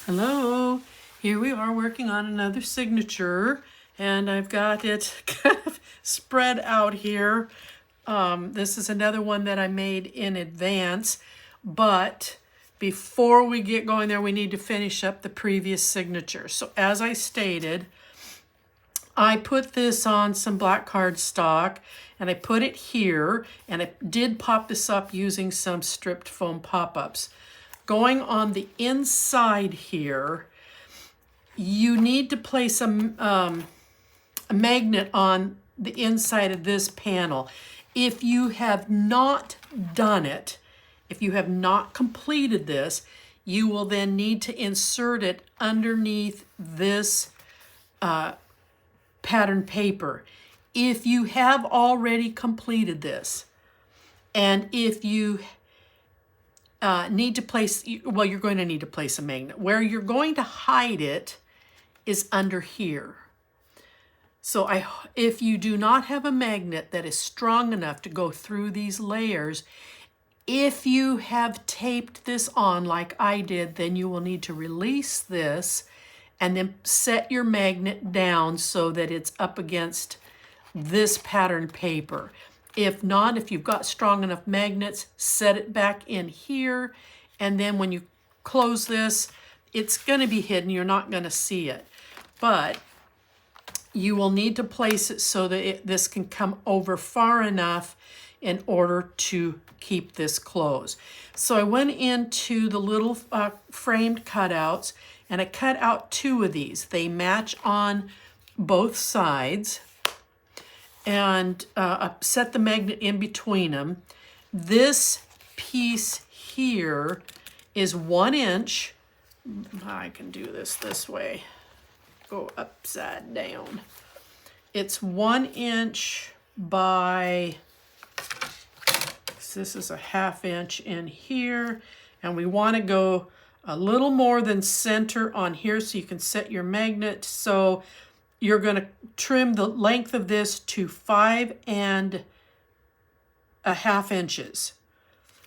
Hello, here we are working on another signature, and I've got it kind of spread out here. This is another one that I made in advance, but before we get going there, we need to finish up the previous signature. So as I stated, I put this on some black cardstock, and I put it here, and I did pop this up using some stripped foam pop-ups. Going on the inside here, you need to place a magnet on the inside of this panel. If you have not done it, if you have not completed this, you will then need to insert it underneath this pattern paper. If you have already completed this, and if you need to place, well, you're going to need to place a magnet. Where you're going to hide it is under here. So if you do not have a magnet that is strong enough to go through these layers, if you have taped this on like I did, then you will need to release this and then set your magnet down so that it's up against this pattern paper. If not, if you've got strong enough magnets, set it back in here, and then when you close this, it's going to be hidden. You're not going to see it. But you will need to place it so that this can come over far enough in order to keep this closed. So I went into the little framed cutouts, and I cut out 2 of these. They match on both sides, and set the magnet in between them. This piece here is 1 inch. I can do this way. Go upside down. It's 1 inch by, this is a 1/2 inch in here, and we want to go a little more than center on here so you can set your magnet. So you're going to trim the length of this to 5 1/2 inches.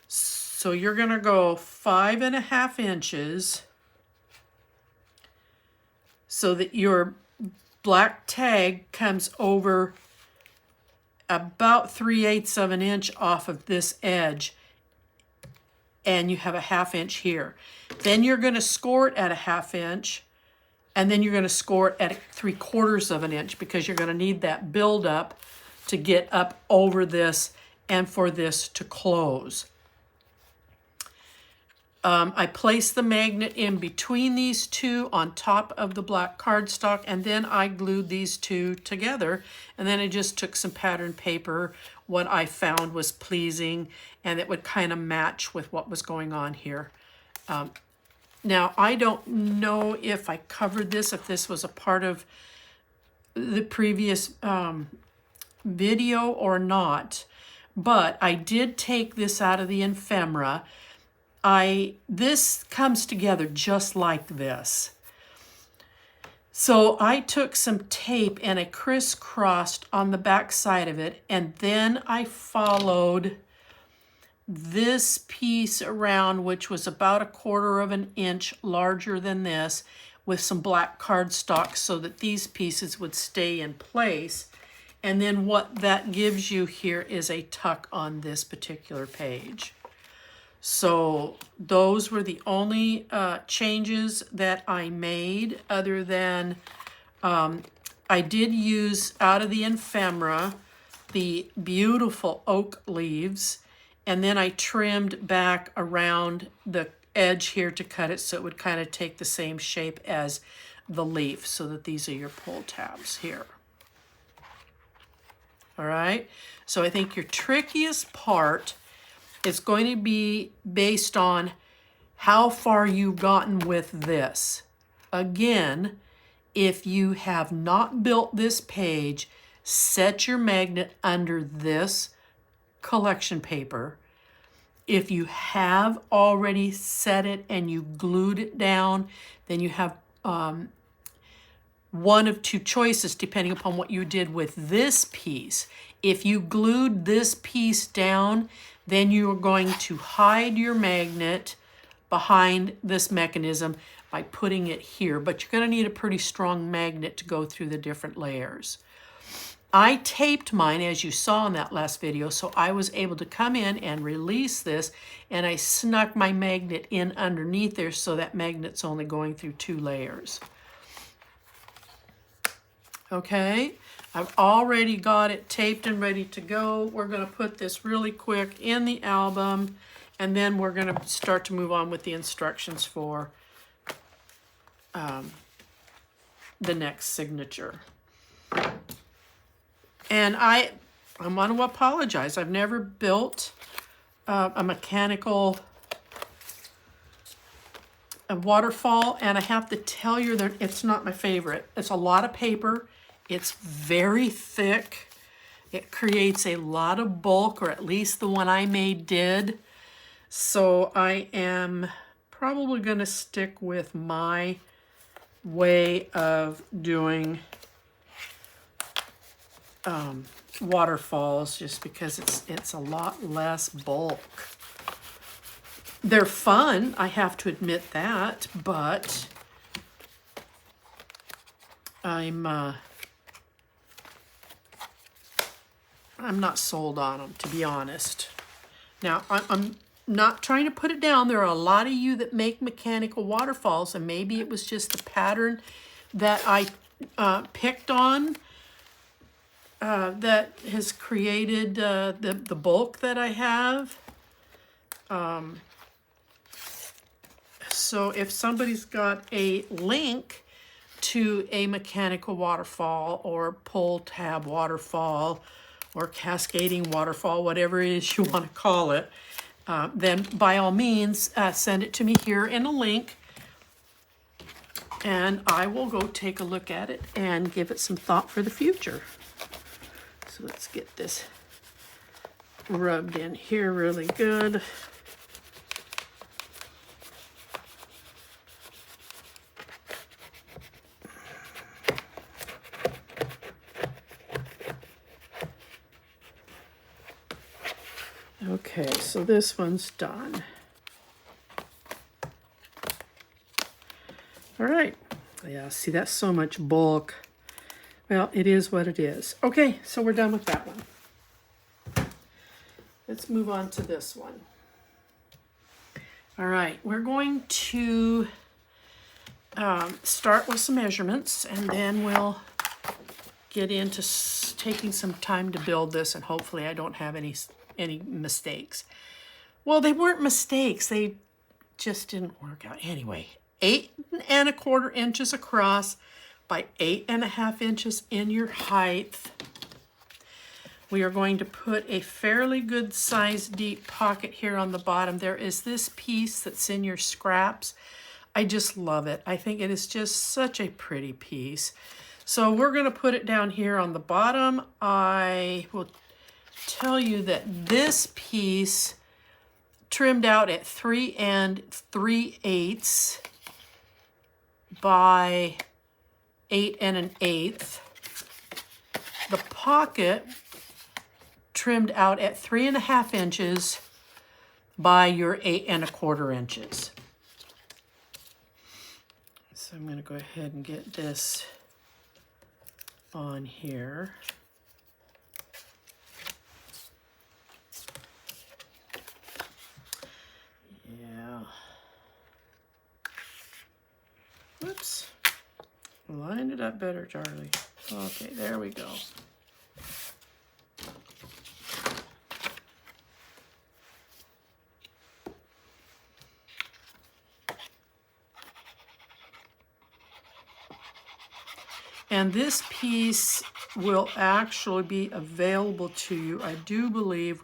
So you're going to go 5 1/2 inches so that your black tag comes over about 3/8 of an inch off of this edge, and you have a 1/2 inch here. Then you're going to score it at a 1/2 inch, and then you're going to score it at 3/4 of an inch because you're going to need that build up to get up over this and for this to close. I placed the magnet in between these 2 on top of the black cardstock, and then I glued these 2 together, and then I just took some pattern paper, what I found was pleasing, and it would kind of match with what was going on here. Now, I don't know if I covered this, if this was a part of the previous video or not, but I did take this out of the ephemera. This comes together just like this. So I took some tape and I crisscrossed on the back side of it, and then I followed this piece around, which was about 1/4 of an inch larger than this, with some black cardstock so that these pieces would stay in place. And then what that gives you here is a tuck on this particular page. So those were the only changes that I made, other than I did use out of the ephemera the beautiful oak leaves, and then I trimmed back around the edge here to cut it so it would kind of take the same shape as the leaf, so that these are your pull tabs here. All right, so I think your trickiest part is going to be based on how far you've gotten with this. Again, if you have not built this page, set your magnet under this collection paper. If you have already set it and you glued it down, then you have one of 2 choices depending upon what you did with this piece. If you glued this piece down, then you are going to hide your magnet behind this mechanism by putting it here, but you're going to need a pretty strong magnet to go through the different layers. I taped mine, as you saw in that last video, so I was able to come in and release this, and I snuck my magnet in underneath there so that magnet's only going through 2 layers. Okay, I've already got it taped and ready to go. We're going to put this really quick in the album, and then we're going to start to move on with the instructions for the next signature. And I want to apologize. I've never built a mechanical waterfall, and I have to tell you that it's not my favorite. It's a lot of paper. It's very thick. It creates a lot of bulk, or at least the one I made did. So I am probably going to stick with my way of doing waterfalls, just because it's a lot less bulk. They're fun, I have to admit that, but I'm not sold on them, to be honest. Now, I'm not trying to put it down. There are a lot of you that make mechanical waterfalls, and maybe it was just the pattern that I picked on that has created the bulk that I have. So if somebody's got a link to a mechanical waterfall or pull tab waterfall or cascading waterfall, whatever it is you want to call it, then by all means send it to me here in a link, and I will go take a look at it and give it some thought for the future. So let's get this rubbed in here really good. Okay, so this one's done. All right. Yeah, see, that's so much bulk. Well, it is what it is. Okay, so we're done with that one. Let's move on to this one. All right, we're going to start with some measurements, and then we'll get into taking some time to build this, and hopefully I don't have any mistakes. Well, they weren't mistakes. They just didn't work out. Anyway, 8 1/4 inches across by 8 1/2 inches in your height. We are going to put a fairly good size deep pocket here on the bottom. There is this piece that's in your scraps. I just love it. I think it is just such a pretty piece. So we're going to put it down here on the bottom. I will tell you that this piece trimmed out at 3 3/8 by 8 1/8. The pocket trimmed out at 3 1/2 inches by your 8 1/4 inches. So I'm going to go ahead and get this on here. Yeah. Whoops. Line it up better, Charlie. Okay, there we go. And this piece will actually be available to you, I do believe,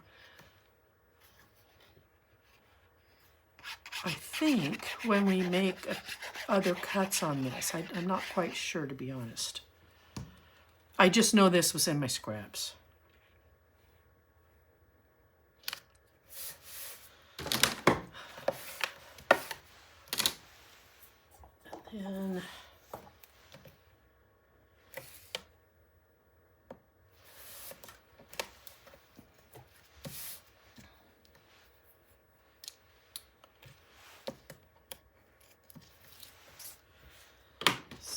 I think, when we make other cuts on this. I'm not quite sure, to be honest. I just know this was in my scraps. And then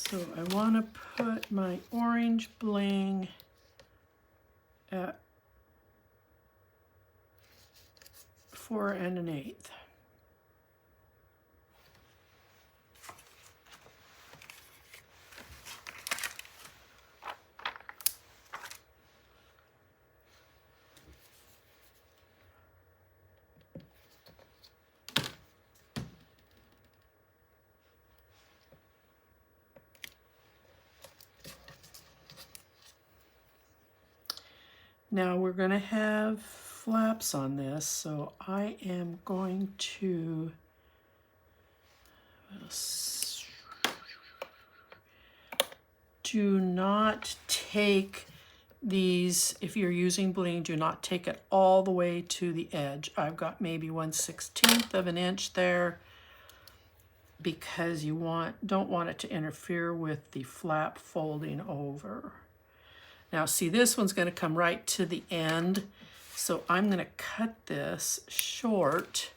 So I want to put my orange bling at 4 1/8. Now we're going to have flaps on this, so I am going to do not take these, if you're using bling, do not take it all the way to the edge. I've got maybe 1/16 of an inch there because you don't want it to interfere with the flap folding over. Now see, this one's going to come right to the end, so I'm going to cut this short,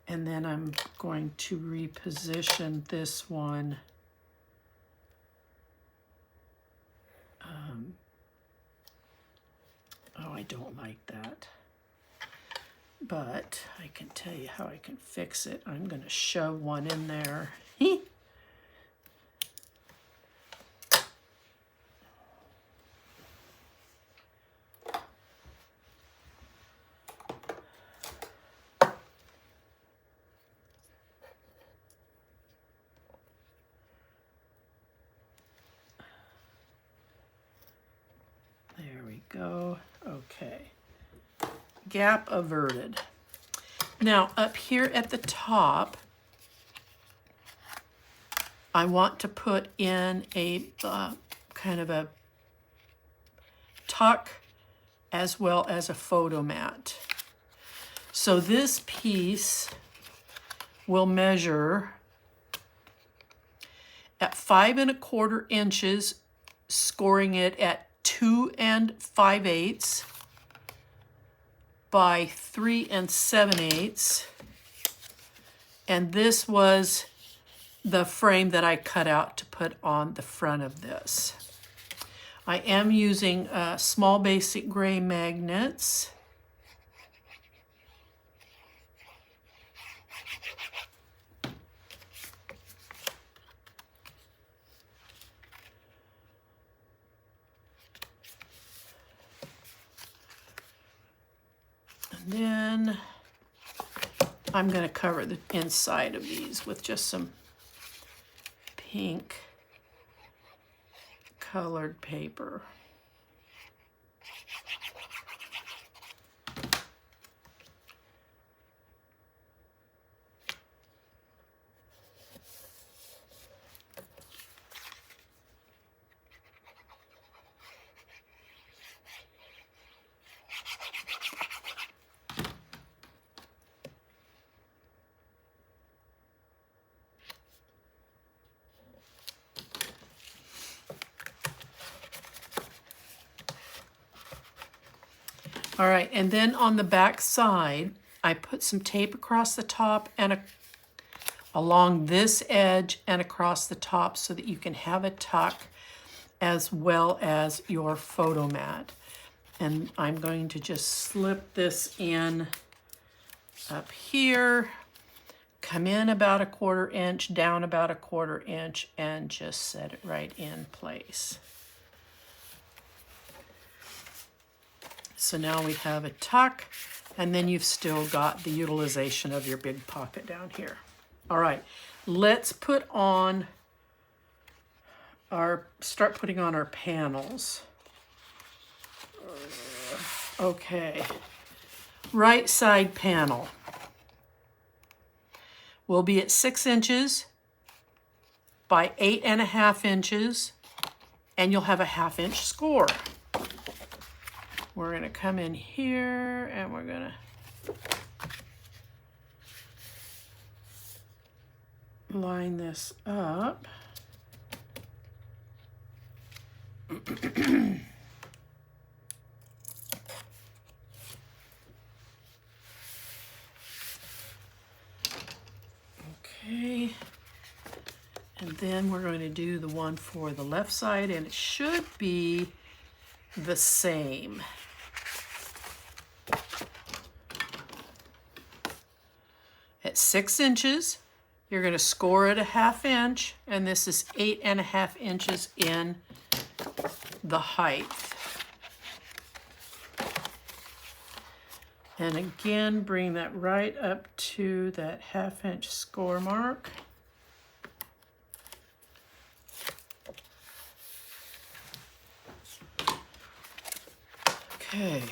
and then I'm going to reposition this one oh, I don't like that, but I can tell you how I can fix it. I'm going to shove one in there. There we go. Okay. Gap averted. Now up here at the top, I want to put in a kind of a tuck as well as a photo mat. So this piece will measure at 5 1/4 inches, scoring it at 2 5/8 by 3 7/8. And this was the frame that I cut out to put on the front of this. I am using small basic gray magnets. And then I'm going to cover the inside of these with just some pink colored paper. All right, and then on the back side, I put some tape across the top and along this edge and across the top so that you can have a tuck as well as your photo mat. And I'm going to just slip this in up here, come in about 1/4 inch, down about 1/4 inch, and just set it right in place. So now we have a tuck, and then you've still got the utilization of your big pocket down here. All right, let's put on start putting on our panels. Okay, right side panel will be at 6 inches by 8 1/2 inches, and you'll have a 1/2 inch score. We're going to come in here and we're going to line this up. Okay. And then we're going to do the one for the left side, and it should be the same. At 6 inches, you're going to score it a 1/2 inch, and this is 8.5 inches in the height. And again, bring that right up to that 1/2 inch score mark. Okay.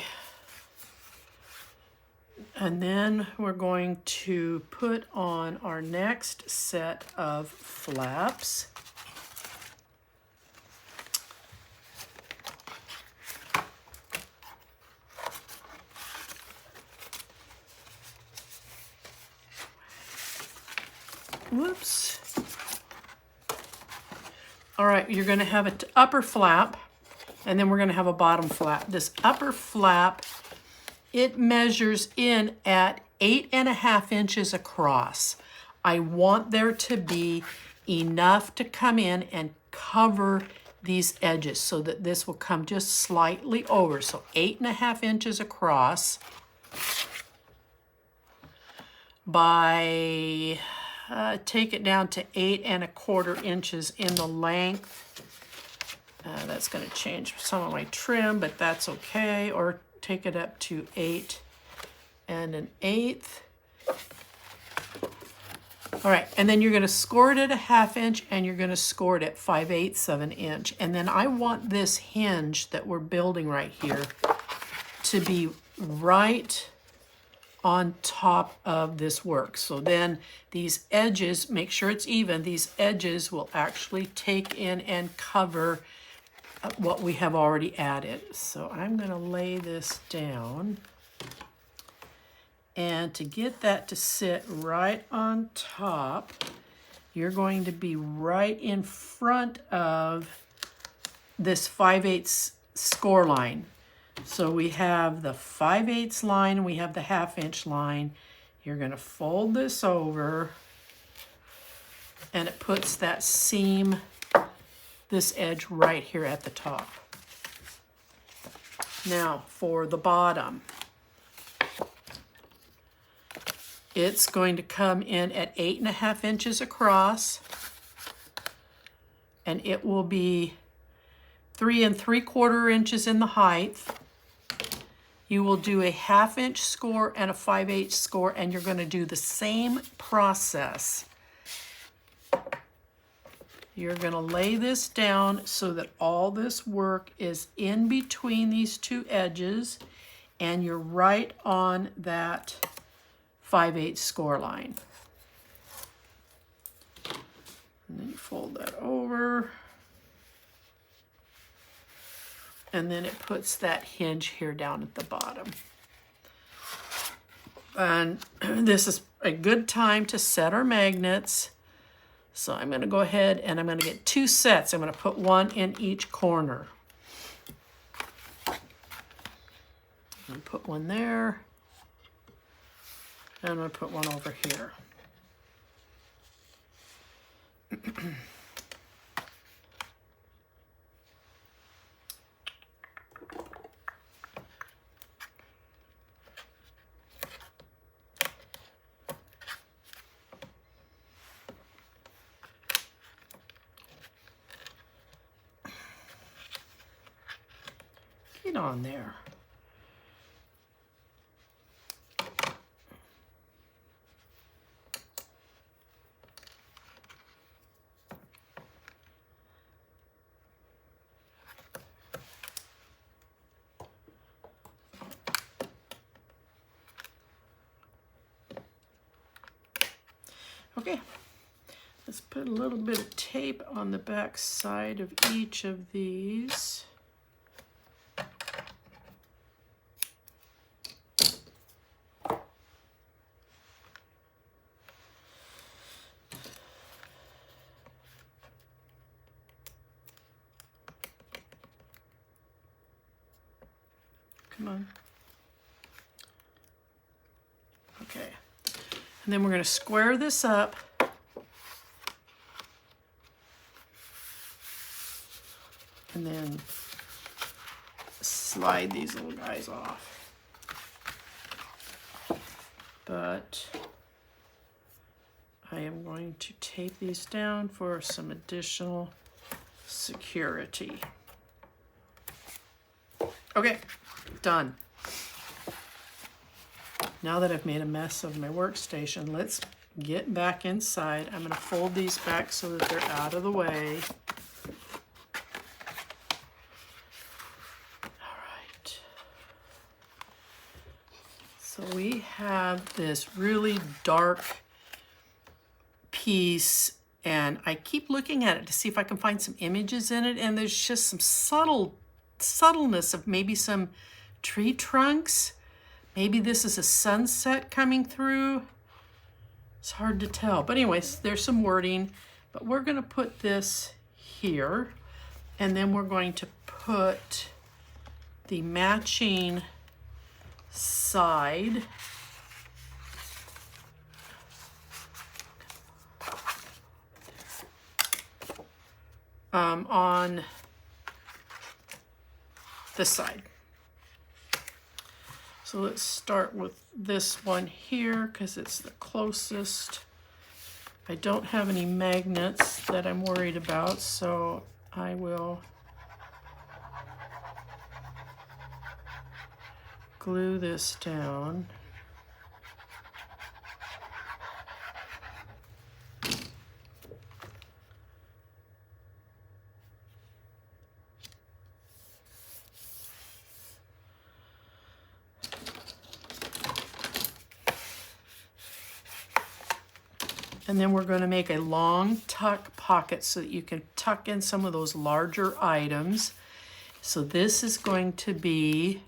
And then we're going to put on our next set of flaps. Whoops. All right, you're going to have an upper flap, and then we're going to have a bottom flap. This upper flap, it measures in at 8.5 inches across. I want there to be enough to come in and cover these edges so that this will come just slightly over. So 8.5 inches across by, take it down to 8.25 inches in the length. That's going to change some of my trim, but that's okay. Or take it up to 8 1/8. All right, and then you're going to score it at a 1/2 inch, and you're going to score it at 5/8 of an inch. And then I want this hinge that we're building right here to be right on top of this work. So then these edges, make sure it's even, these edges will actually take in and cover what we have already added. So I'm going to lay this down. And to get that to sit right on top, you're going to be right in front of this 5/8 score line. So we have the 5/8 line, and we have the 1/2 inch line. You're going to fold this over, and it puts that seam, this edge right here at the top. Now for the bottom, it's going to come in at 8.5 inches across, and it will be 3 3/4 inches in the height. You will do a 1/2 inch score and a 5/8 score, and you're going to do the same process. You're going to lay this down so that all this work is in between these two edges, and you're right on that 5/8 score line. And then you fold that over, and then it puts that hinge here down at the bottom. And this is a good time to set our magnets. So I'm going to go ahead and I'm going to get 2 sets. I'm going to put one in each corner. I'm going to put one there, and I'm going to put one over here. Get on there. Okay, let's put a little bit of tape on the back side of each of these. Come on. Okay. And then we're going to square this up. and then slide these little guys off. But I am going to tape these down for some additional security. Okay, done. Now that I've made a mess of my workstation, let's get back inside. I'm going to fold these back so that they're out of the way. All right. So we have this really dark piece, and I keep looking at it to see if I can find some images in it, and there's just some subtleness of maybe some tree trunks. Maybe this is a sunset coming through. It's hard to tell, but anyways, there's some wording, but we're going to put this here, and then we're going to put the matching side on this side. So let's start with this one here because it's the closest. I don't have any magnets that I'm worried about, so I will glue this down. And then we're going to make a long tuck pocket so that you can tuck in some of those larger items. So this is going to be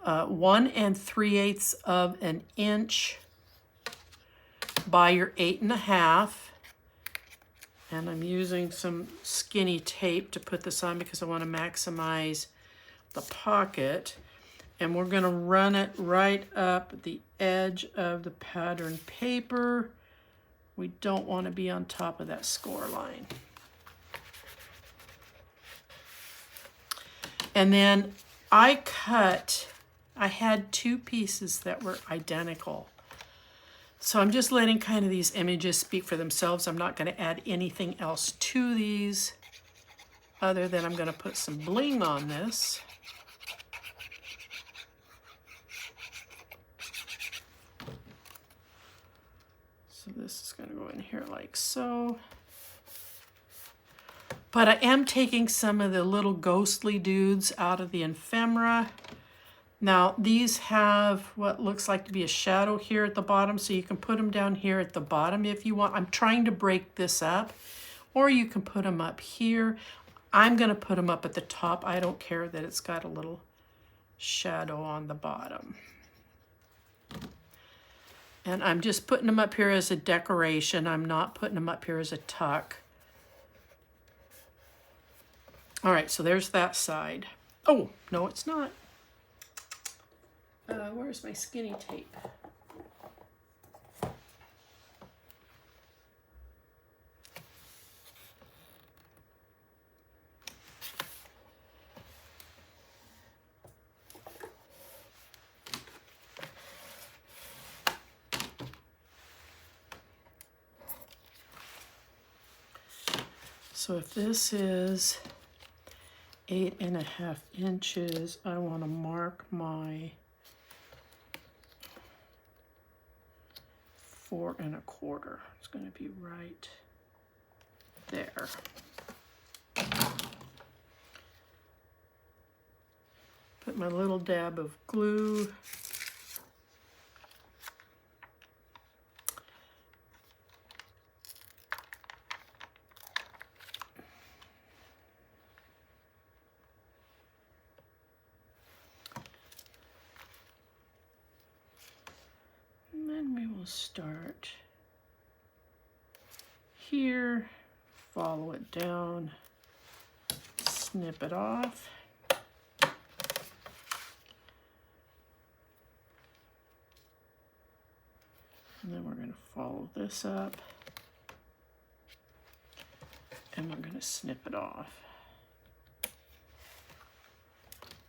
1 3/8 of an inch by your 8.5. And I'm using some skinny tape to put this on because I want to maximize the pocket. And we're going to run it right up the edge of the pattern paper. We don't want to be on top of that score line. And then I had 2 pieces that were identical. So I'm just letting kind of these images speak for themselves. I'm not going to add anything else to these other than I'm going to put some bling on this. So this is going to go in here like so. But I am taking some of the little ghostly dudes out of the ephemera. Now these have what looks like to be a shadow here at the bottom, so you can put them down here at the bottom if you want. I'm trying to break this up, or you can put them up here. I'm going to put them up at the top. I don't care that it's got a little shadow on the bottom. And I'm just putting them up here as a decoration. I'm not putting them up here as a tuck. All right, so there's that side. Oh, no, it's not. Where's my skinny tape? So if this is 8.5 inches, I want to mark my 4 1/4. It's going to be right there. Put my little dab of glue. Start here, follow it down, snip it off. And then we're going to follow this up, and we're going to snip it off.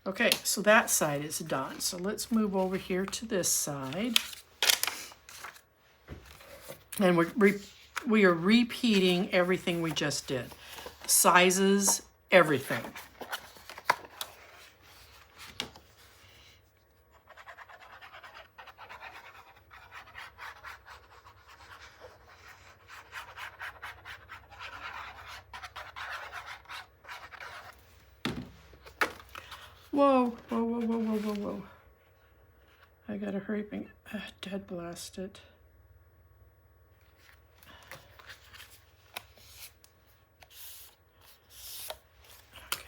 Okay, so that side is done. So let's move over here to this side. And we are repeating everything we just did. Sizes, everything. Whoa, whoa, whoa, whoa, whoa, whoa, whoa. I gotta hurry up and dead blast it. Okay.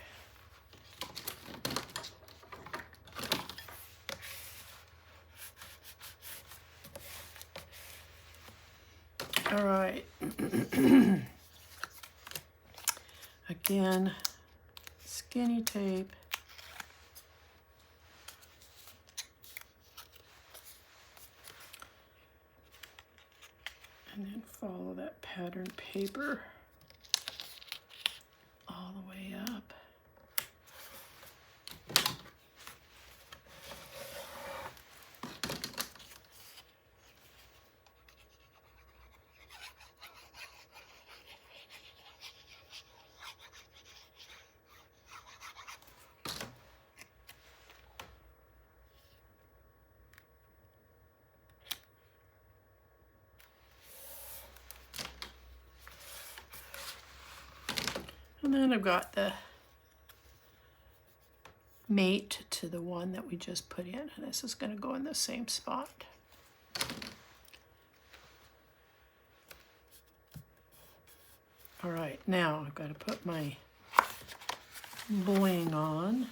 All right. Again, skinny tape. And then follow that pattern paper all the way up. And then I've got the mate to the one that we just put in, and this is going to go in the same spot. All right, now I've got to put my bling on.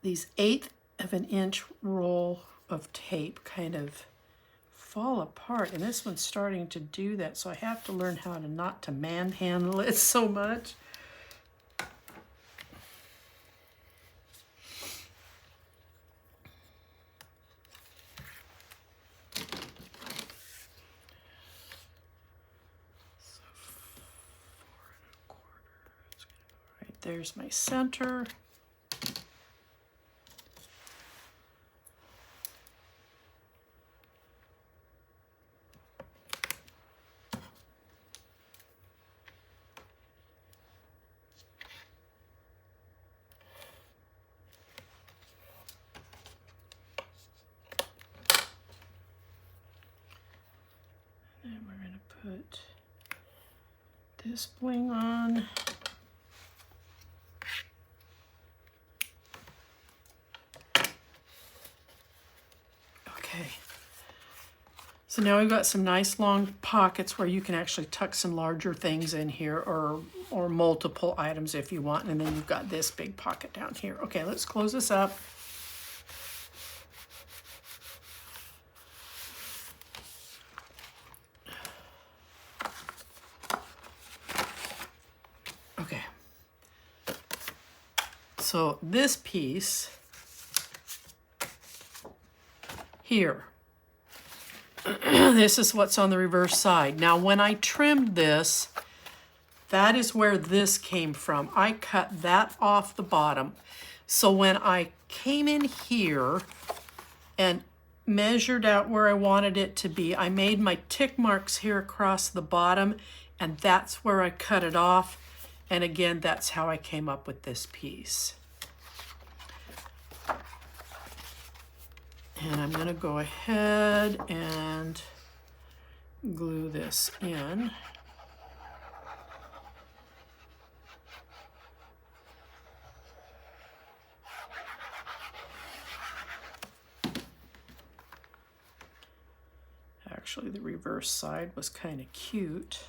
These 1/8 of an inch roll of tape kind of fall apart, and this one's starting to do that, so I have to learn how to not to manhandle it so much. Right, there's my center. And we're going to put this bling on. Okay. So now we've got some nice long pockets where you can actually tuck some larger things in here, or multiple items if you want. And then you've got this big pocket down here. Okay, let's close this up. Okay. So this piece here, this is what's on the reverse side. Now, when I trimmed this, that is where this came from. I cut that off the bottom. So when I came in here and measured out where I wanted it to be, I made my tick marks here across the bottom, and that's where I cut it off. And again, that's how I came up with this piece. And I'm going to go ahead and glue this in. Actually, the reverse side was kind of cute,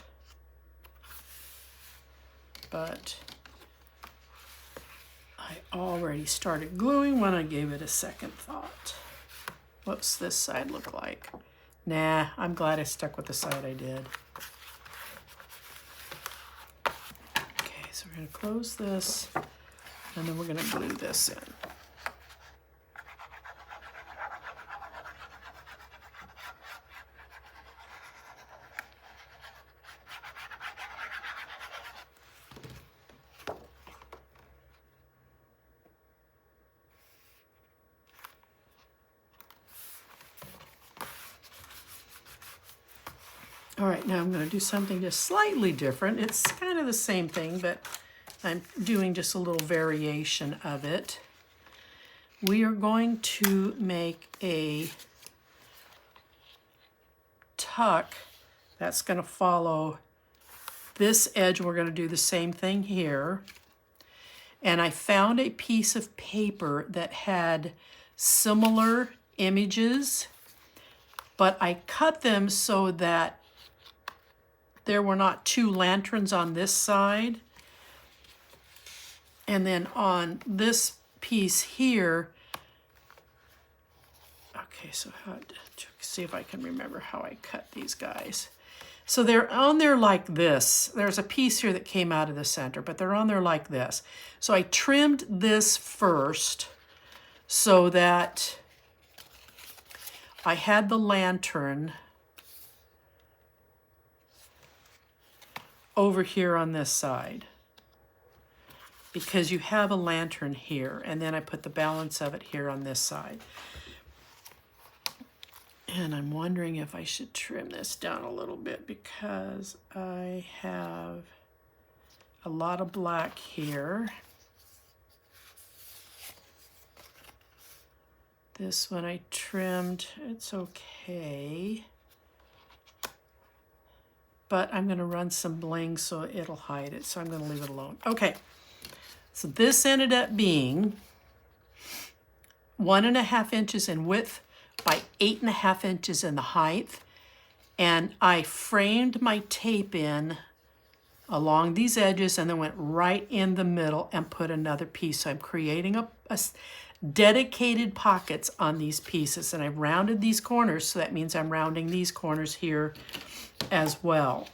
but I already started gluing when I gave it a second thought. What's this side look like? Nah, I'm glad I stuck with the side I did. Okay, so we're going to close this, and then we're going to glue this in. All right, now I'm going to do something just slightly different. It's kind of the same thing, but I'm doing just a little variation of it. We are going to make a tuck that's going to follow this edge. We're going to do the same thing here. And I found a piece of paper that had similar images, but I cut them so that there were not two lanterns on this side. And then on this piece here, okay, so how to see if I can remember how I cut these guys. So they're on there like this. There's a piece here that came out of the center, but they're on there like this. So I trimmed this first so that I had the lantern over here on this side, because you have a lantern here, and then I put the balance of it here on this side. And I'm wondering if I should trim this down a little bit because I have a lot of black here. This one I trimmed, it's okay. But I'm gonna run some bling so it'll hide it, so I'm gonna leave it alone. Okay, so this ended up being 1.5 inches in width by 8.5 inches in the height. And I framed my tape in along these edges and then went right in the middle and put another piece. So I'm creating a dedicated pockets on these pieces, and I've rounded these corners, so that means I'm rounding these corners here as well.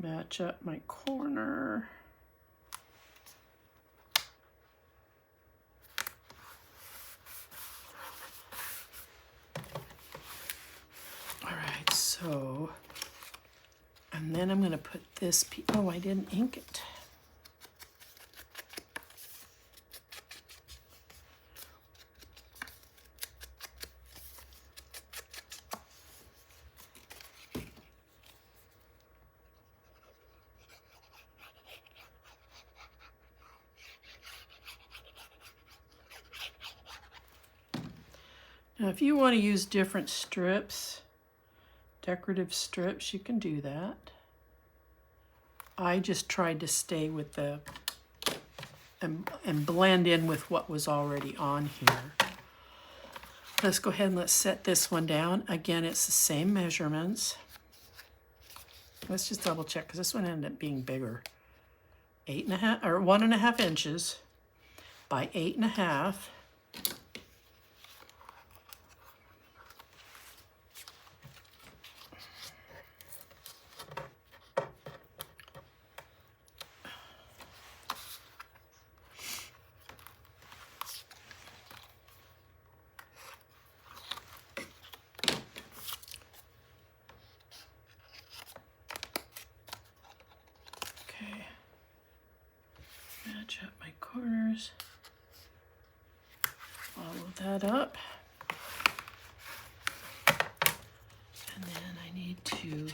Match up my corner. All right, so, and then I'm going to put this piece, oh, I didn't ink it. Now, if you want to use different strips, decorative strips, you can do that. I just tried to stay with the, and blend in with what was already on here. Let's go ahead and let's set this one down. Again, it's the same measurements. Let's just double check, because this one ended up being bigger. 8.5, or 1.5 inches by 8.5. Match up my corners, follow that up, and then I need to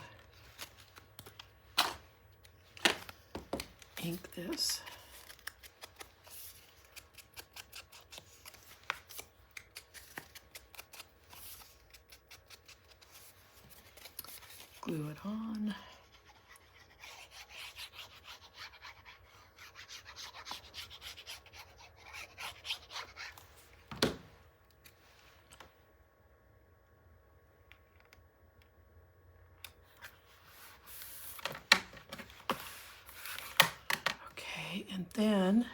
ink this. Glue it on. And then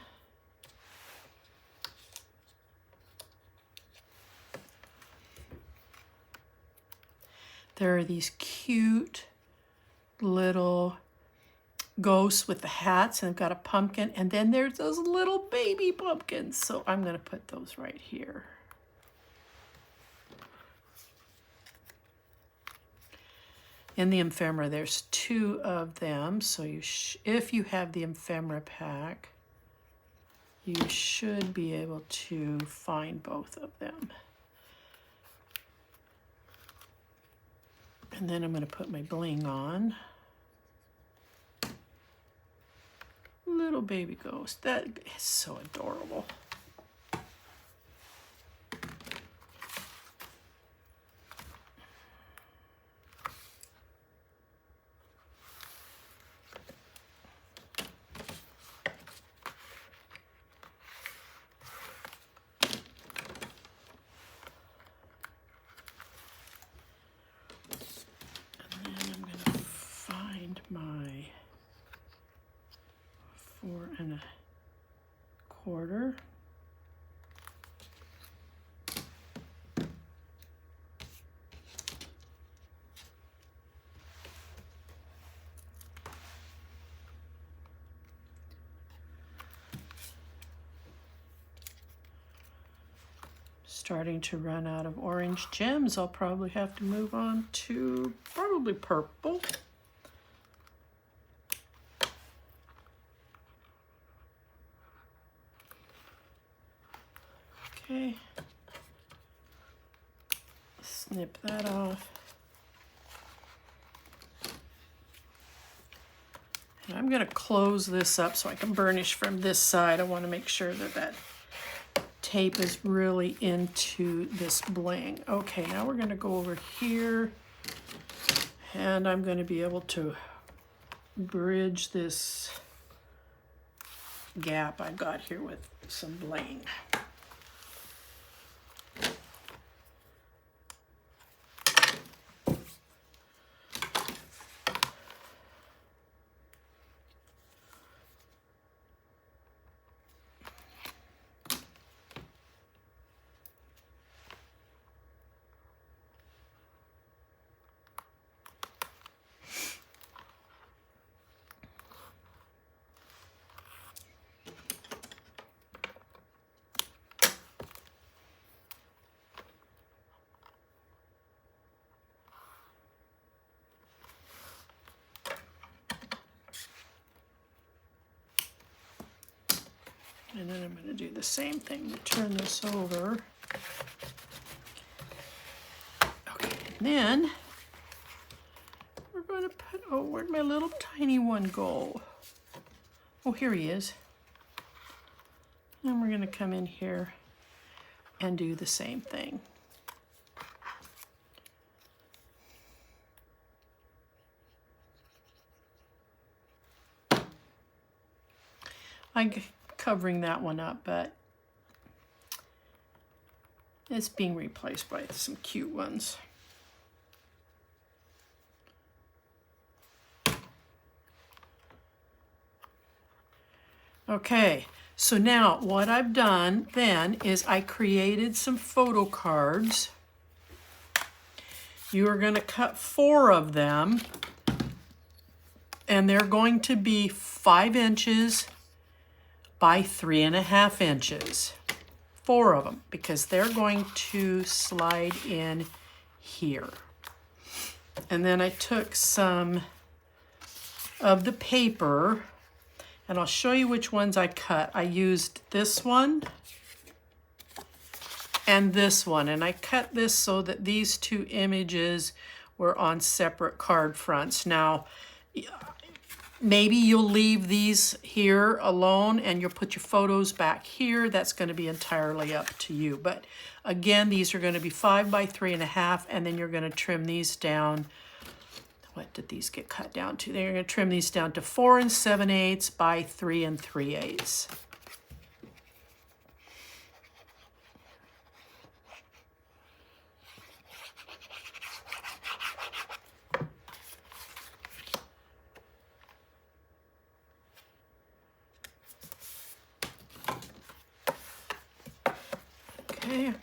there are these cute little ghosts with the hats, and they've got a pumpkin, and then there's those little baby pumpkins. So I'm going to put those right here. in the ephemera. There's 2 of them, so if you have the ephemera pack, you should be able to find both of them. And then I'm going to put my bling on. Little baby ghost. That is so adorable. And then I'm going to find my 4 1/4. Starting to run out of orange gems. I'll probably have to move on to probably purple. Okay. Snip that off. And I'm going to close this up so I can burnish from this side. I want to make sure that that tape is really into this bling. Okay, now we're going to go over here, and I'm going to be able to bridge this gap I've got here with some bling. And then I'm going to do the same thing to turn this over. Okay, and then we're going to put, oh, where'd my little tiny one go? Oh, here he is. And we're going to come in here and do the same thing. I'm covering that one up, but it's being replaced by some cute ones. Okay, so now what I've done then is I created some photo cards. You are going to cut 4 of them, and they're going to be 5 inches by 3.5 inches. 4 of them, because they're going to slide in here. And then I took some of the paper, and I'll show you which ones I cut. I used this one and this one, and I cut this so that these 2 images were on separate card fronts. Now, maybe you'll leave these here alone and you'll put your photos back here. That's going to be entirely up to you. But again, these are going to be 5 by 3.5, and then you're going to trim these down. What did these get cut down to? They're going to trim these down to 4 7/8 by 3 3/8. Okay,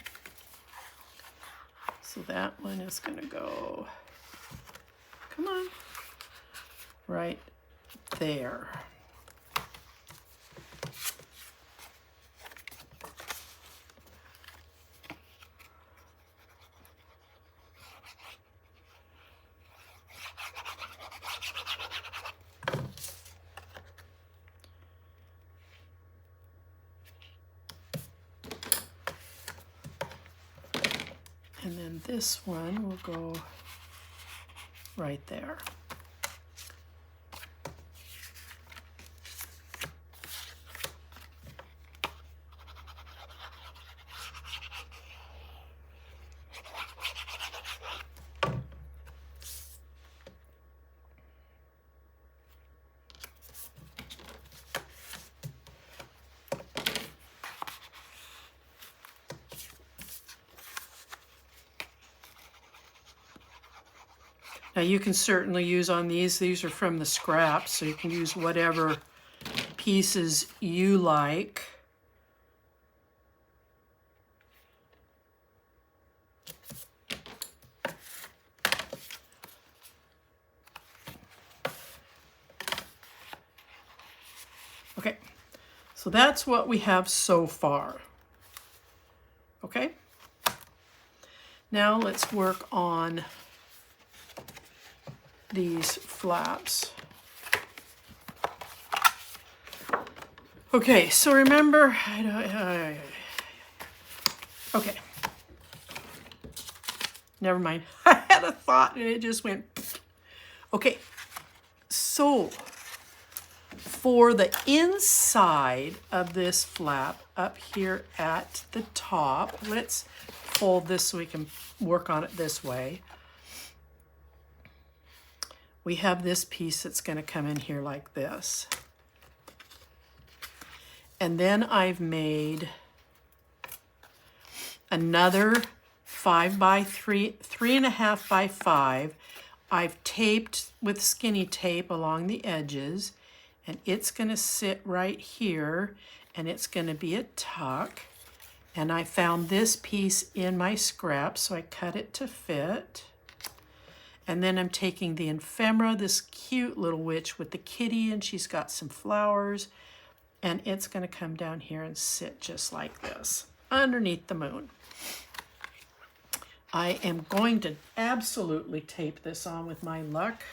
so that one is going to go, come on, right there. then this one will go right there. Now you can certainly use on these are from the scraps, so you can use whatever pieces you like. Okay, so that's what we have so far. Okay, now let's work on these flaps. Okay, so remember, okay, never mind. I had a thought and it just went. Okay, so for the inside of this flap up here at the top, let's fold this so we can work on it this way. We have this piece that's going to come in here like this. And then I've made another 5 by 3, 3.5 by 5. I've taped with skinny tape along the edges, and it's going to sit right here, and it's going to be a tuck. And I found this piece in my scraps, so I cut it to fit. And then I'm taking the ephemera, this cute little witch with the kitty, and she's got some flowers, and it's going to come down here and sit just like this underneath the moon. I am going to absolutely tape this on with my luck.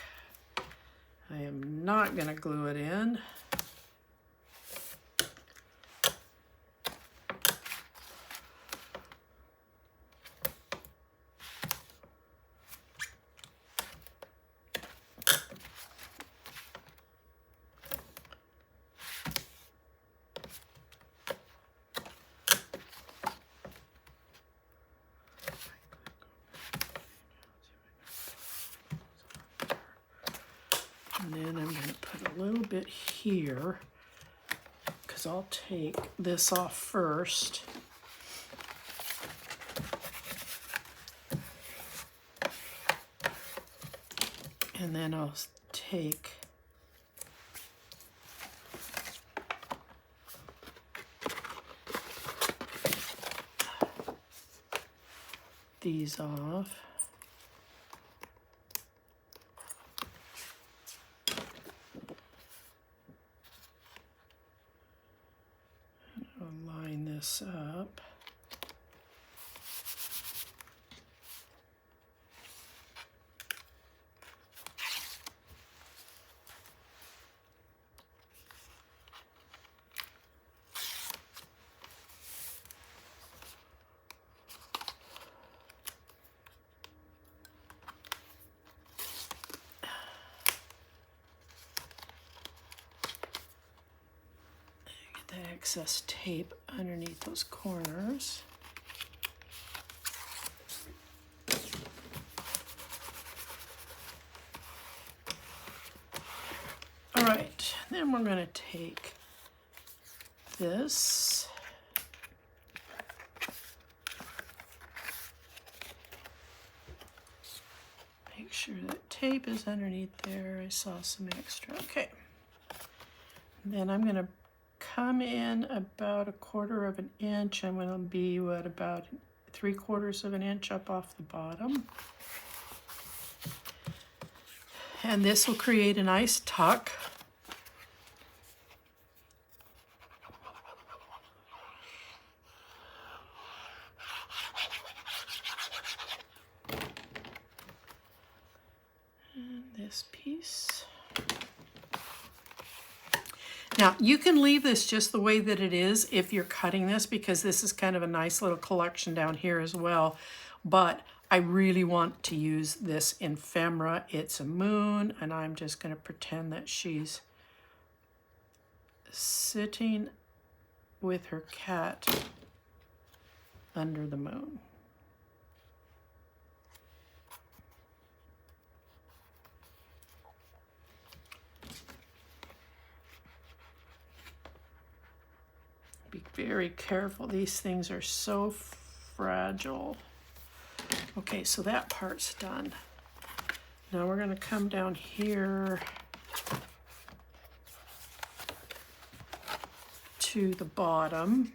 I am not going to glue it in. And then I'm going to put a little bit here, because I'll take this off first. And then I'll take these off. Line this up. Get that excess tape underneath those corners. All right, then we're going to take this. Make sure that tape is underneath there. I saw some extra. Okay. And then I'm going to come in about 1/4 of an inch. I'm going to be about 3/4 of an inch up off the bottom. And this will create a nice tuck. And this piece. Now, you can leave this just the way that it is if you're cutting this, because this is kind of a nice little collection down here as well. But I really want to use this ephemera. It's a moon, and I'm just going to pretend that she's sitting with her cat under the moon. Be very careful. These things are so fragile. Okay, so that part's done. Now we're going to come down here to the bottom.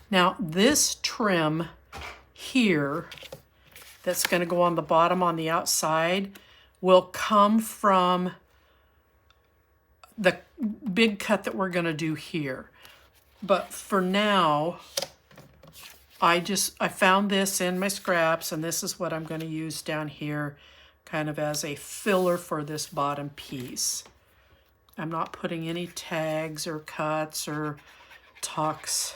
Now this trim here that's going to go on the bottom on the outside will come from the big cut that we're going to do here. But for now, I found this in my scraps, and this is what I'm going to use down here kind of as a filler for this bottom piece. I'm not putting any tags or cuts or tucks.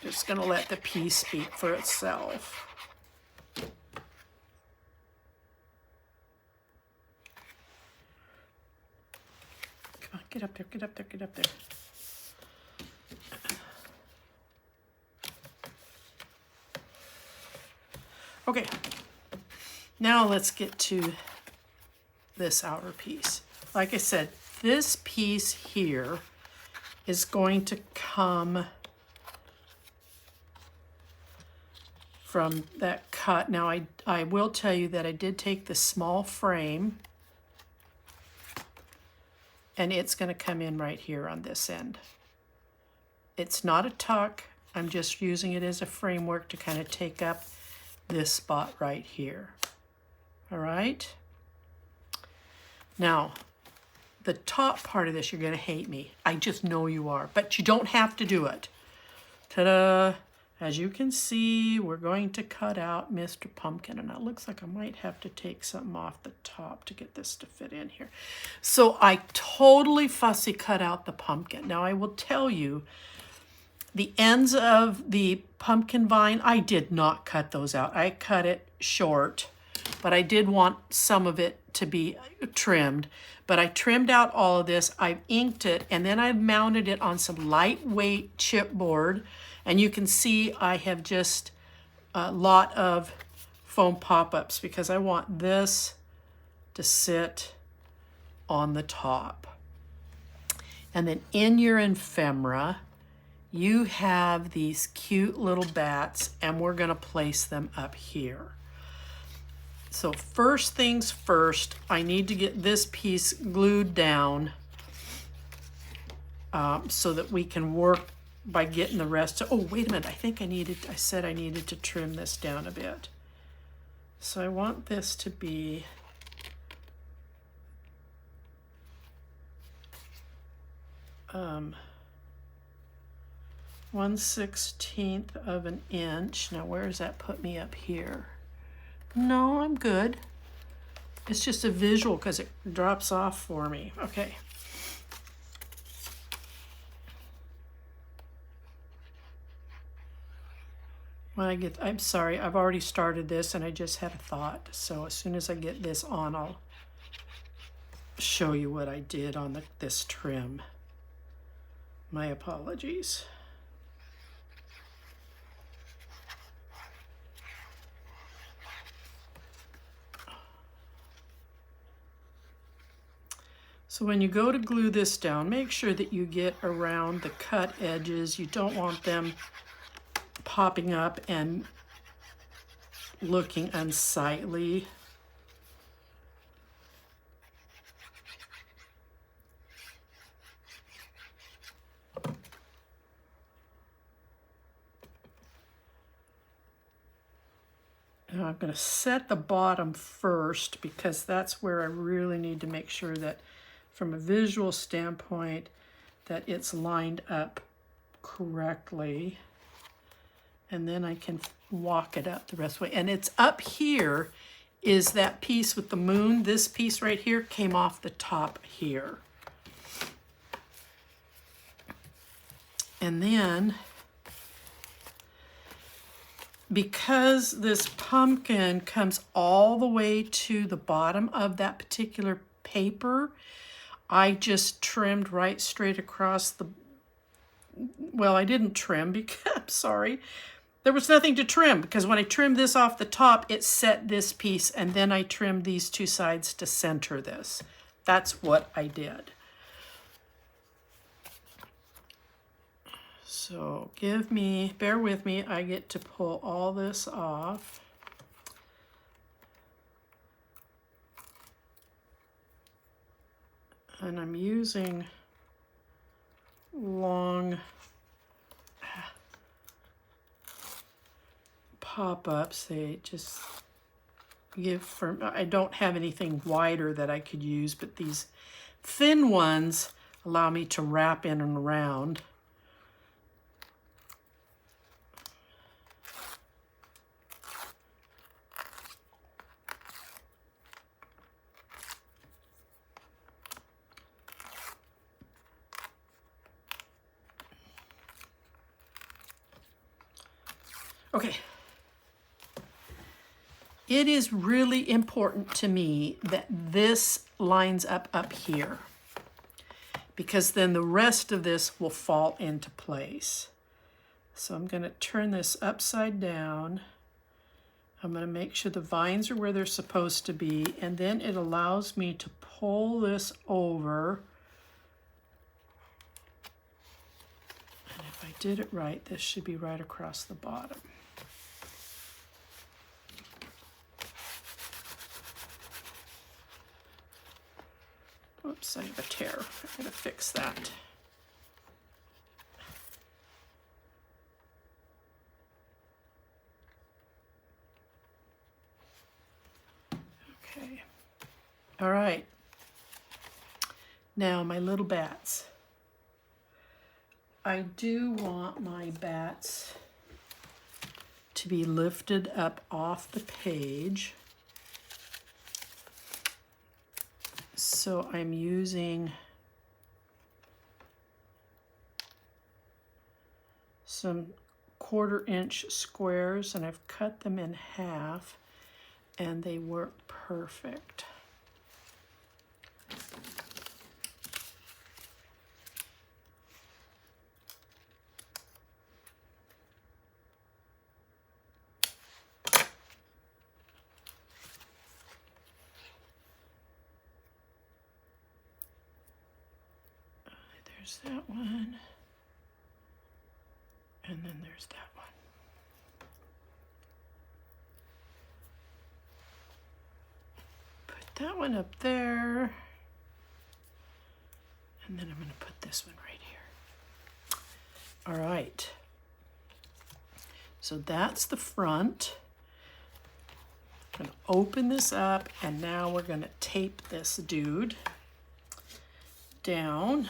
Just going to let the piece speak for itself. Come on, get up there, get up there, get up there. Okay, now let's get to this outer piece. Like I said, this piece here is going to come from that cut. Now I will tell you that I did take the small frame, and it's going to come in right here on this end. It's not a tuck. I'm just using it as a framework to kind of take up this spot right here. All right. Now, the top part of this, you're going to hate me. I just know you are, but you don't have to do it. Ta-da! As you can see, we're going to cut out Mr. Pumpkin, and it looks like I might have to take something off the top to get this to fit in here. So I totally fussy cut out the pumpkin. Now I will tell you, the ends of the pumpkin vine, I did not cut those out. I cut it short, but I did want some of it to be trimmed. But I trimmed out all of this, I've inked it, and then I've mounted it on some lightweight chipboard. And you can see I have just a lot of foam pop-ups because I want this to sit on the top. And then in your ephemera, you have these cute little bats, and we're going to place them up here. So first things first, I need to get this piece glued down so that we can work by getting the rest. Oh, wait a minute. I said I needed to trim this down a bit. So I want this to be 1/16 of an inch. Now, where does that put me up here? No, I'm good. It's just a visual because it drops off for me. Okay. I'm sorry, I've already started this and I just had a thought. So as soon as I get this on, I'll show you what I did on this trim. My apologies. So when you go to glue this down, make sure that you get around the cut edges. You don't want them popping up and looking unsightly. Now I'm going to set the bottom first because that's where I really need to make sure that from a visual standpoint that it's lined up correctly. And then I can walk it up the rest of the way. And it's up here is that piece with the moon. This piece right here came off the top here. And then, because this pumpkin comes all the way to the bottom of that particular paper, I just trimmed right straight across the, well, I didn't trim because, I'm sorry, there was nothing to trim, because when I trimmed this off the top, it set this piece, and then I trimmed these two sides to center this. That's what I did. So bear with me, I get to pull all this off. And I'm using long pop-ups. They just give firm. I don't have anything wider that I could use, but these thin ones allow me to wrap in and around. Okay. It is really important to me that this lines up here, because then the rest of this will fall into place. So I'm going to turn this upside down. I'm going to make sure the vines are where they're supposed to be, and then it allows me to pull this over. And if I did it right, this should be right across the bottom. Oops, I have a tear. I'm going to fix that. Okay. All right. Now my little bats. I do want my bats to be lifted up off the page. So I'm using some 1/4-inch squares, and I've cut them in half, and they work perfect. There's that one, and then there's that one. Put that one up there, and then I'm going to put this one right here. All right, so that's the front. I'm going to open this up, and now we're going to tape this dude down.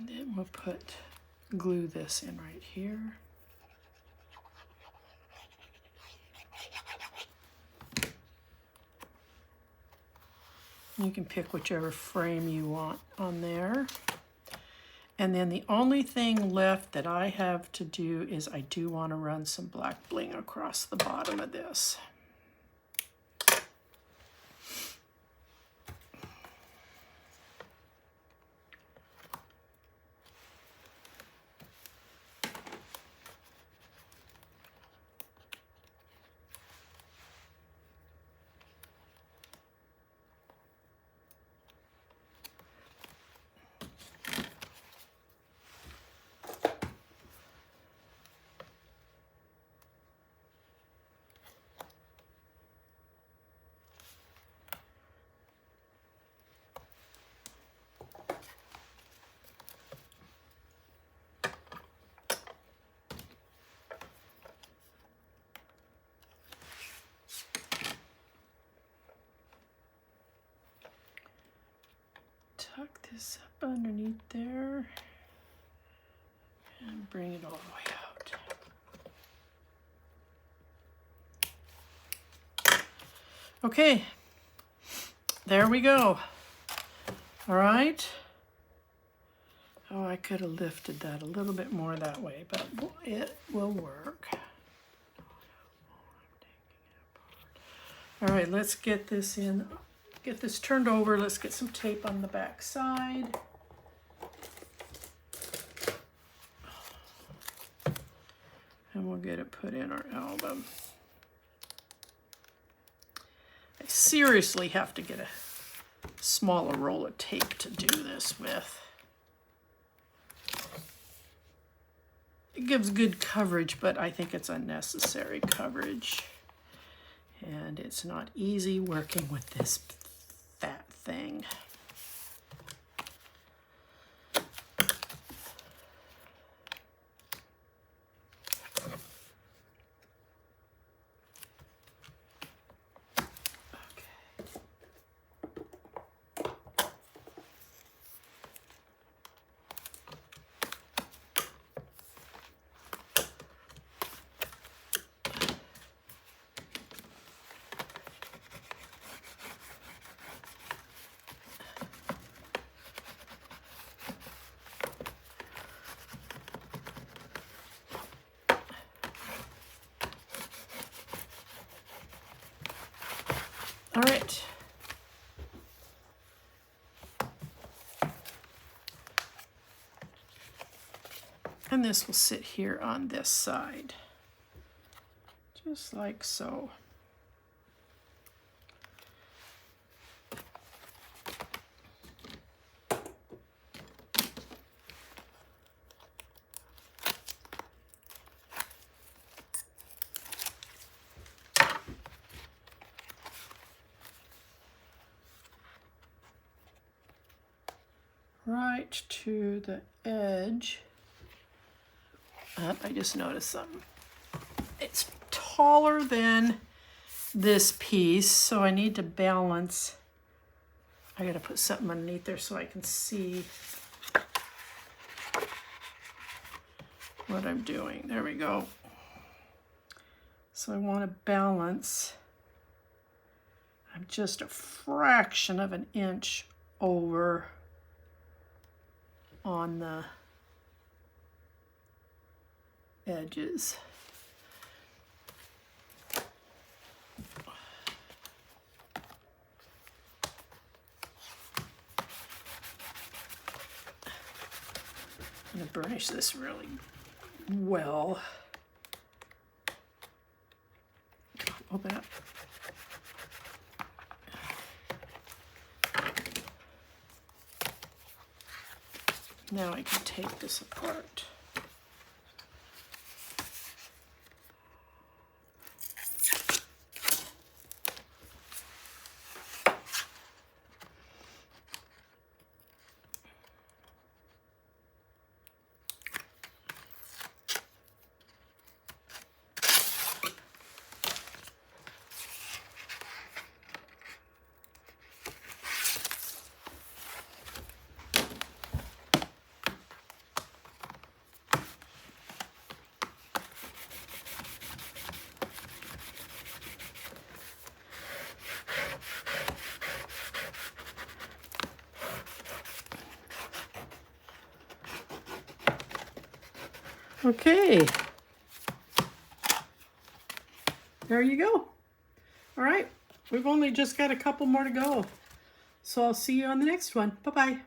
And then we'll glue this in right here. You can pick whichever frame you want on there. And then the only thing left that I have to do is I do want to run some black bling across the bottom of this. Tuck this up underneath there and bring it all the way out. Okay, there we go. All right. Oh, I could have lifted that a little bit more that way, but it will work. All right, let's get this in. Get this turned over. Let's get some tape on the back side. And we'll get it put in our album. I seriously have to get a smaller roll of tape to do this with. It gives good coverage, but I think it's unnecessary coverage. And it's not easy working with this fat thing. All right. And this will sit here on this side, just like so. Right to the edge. I just noticed something. It's taller than this piece, so I need to balance. I gotta put something underneath there so I can see what I'm doing. There we go. So I want to balance. I'm just a fraction of an inch over on the edges. I'm going to burnish this really well. Open up. Now I can take this apart. Okay. There you go. All right. We've only just got a couple more to go. So I'll see you on the next one. Bye-bye.